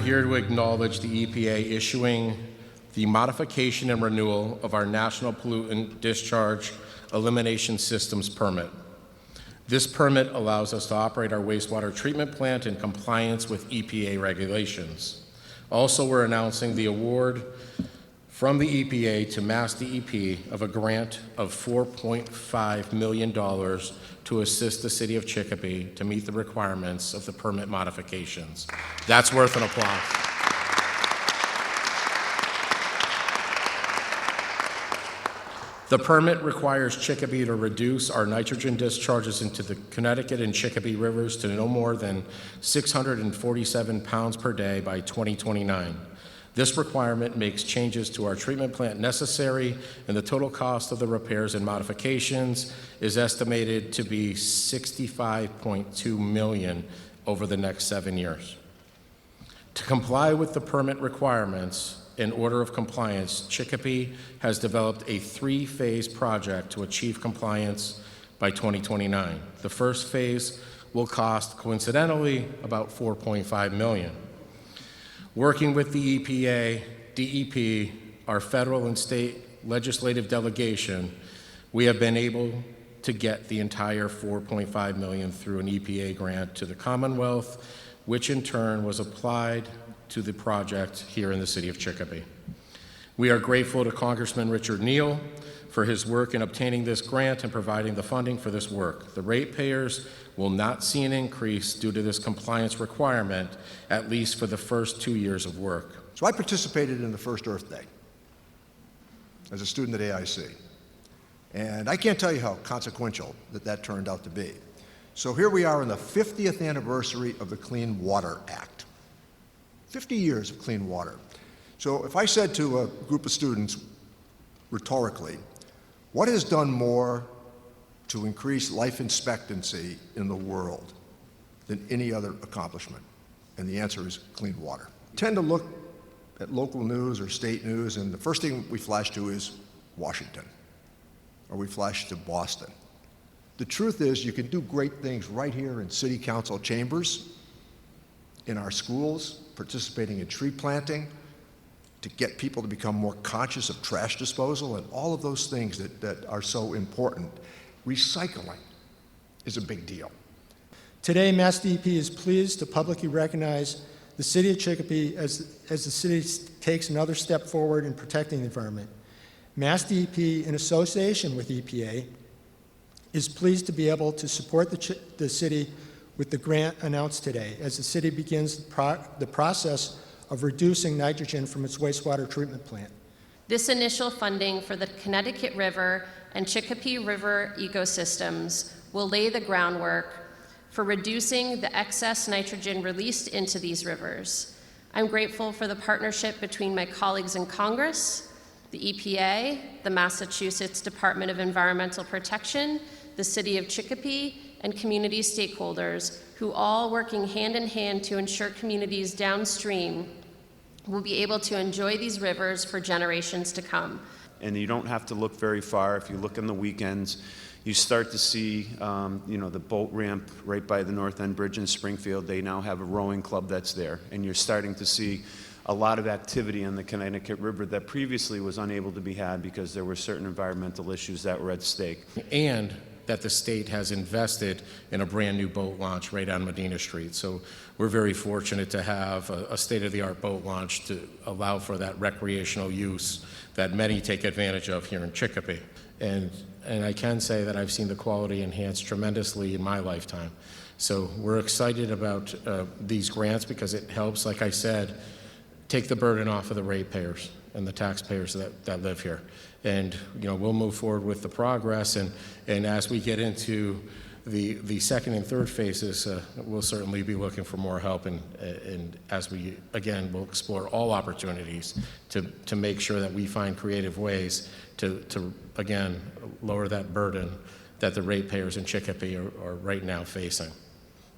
here to acknowledge the EPA issuing the modification and renewal of our National Pollutant Discharge Elimination Systems permit. This permit allows us to operate our wastewater treatment plant in compliance with EPA regulations. Also, we're announcing the award from the EPA to MassDEP of a grant of $4.5 million to assist the city of Chicopee to meet the requirements of the permit modifications. That's worth an applause. The permit requires Chicopee to reduce our nitrogen discharges into the Connecticut and Chicopee rivers to no more than 647 pounds per day by 2029. This requirement makes changes to our treatment plant necessary, and the total cost of the repairs and modifications is estimated to be $65.2 million over the next 7 years. To comply with the permit requirements, in order of compliance, Chicopee has developed a 3-phase project to achieve compliance by 2029. The first phase will cost, coincidentally, about $4.5 million. Working with the EPA, DEP, our federal and state legislative delegation, we have been able to get the entire $4.5 million through an EPA grant to the Commonwealth, which in turn was applied to the project here in the city of Chicopee. We are grateful to Congressman Neal for his work in obtaining this grant and providing the funding for this work. The ratepayers will not see an increase due to this compliance requirement, at least for the first 2 years of work. So I participated in the first Earth Day as a student at AIC. And I can't tell you how consequential that turned out to be. So here we are in the 50th anniversary of the Clean Water Act. 50 years of clean water. So if I said to a group of students rhetorically, what has done more to increase life expectancy in the world than any other accomplishment? And the answer is clean water. We tend to look at local news or state news, and the first thing we flash to is Washington, or we flash to Boston. The truth is, you can do great things right here in city council chambers, in our schools, participating in tree planting, to get people to become more conscious of trash disposal, and all of those things that are so important. Recycling is a big deal. Today, MassDEP is pleased to publicly recognize the City of Chicopee as the city takes another step forward in protecting the environment. MassDEP, in association with EPA, is pleased to be able to support the city with the grant announced today as the city begins the process of reducing nitrogen from its wastewater treatment plant. This initial funding for the Connecticut River and Chicopee River ecosystems will lay the groundwork for reducing the excess nitrogen released into these rivers. I'm grateful for the partnership between my colleagues in Congress, the EPA, the Massachusetts Department of Environmental Protection, the City of Chicopee, and community stakeholders who all working hand in hand to ensure communities downstream will be able to enjoy these rivers for generations to come. And you don't have to look very far. If you look on the weekends, you start to see the boat ramp right by the North End Bridge in Springfield. They now have a rowing club that's there. And you're starting to see a lot of activity on the Connecticut River that previously was unable to be had because there were certain environmental issues that were at stake. And that the state has invested in a brand new boat launch right on Medina Street. So we're very fortunate to have a state-of-the-art boat launch to allow for that recreational use that many take advantage of here in Chicopee. And I can say that I've seen the quality enhanced tremendously in my lifetime. So we're excited about these grants because it helps, like I said, take the burden off of the ratepayers and the taxpayers that live here. And we'll move forward with the progress, and as we get into the second and third phases, we'll certainly be looking for more help, and as we, again, we'll explore all opportunities to make sure that we find creative ways to again, lower that burden that the ratepayers in Chicopee are right now facing.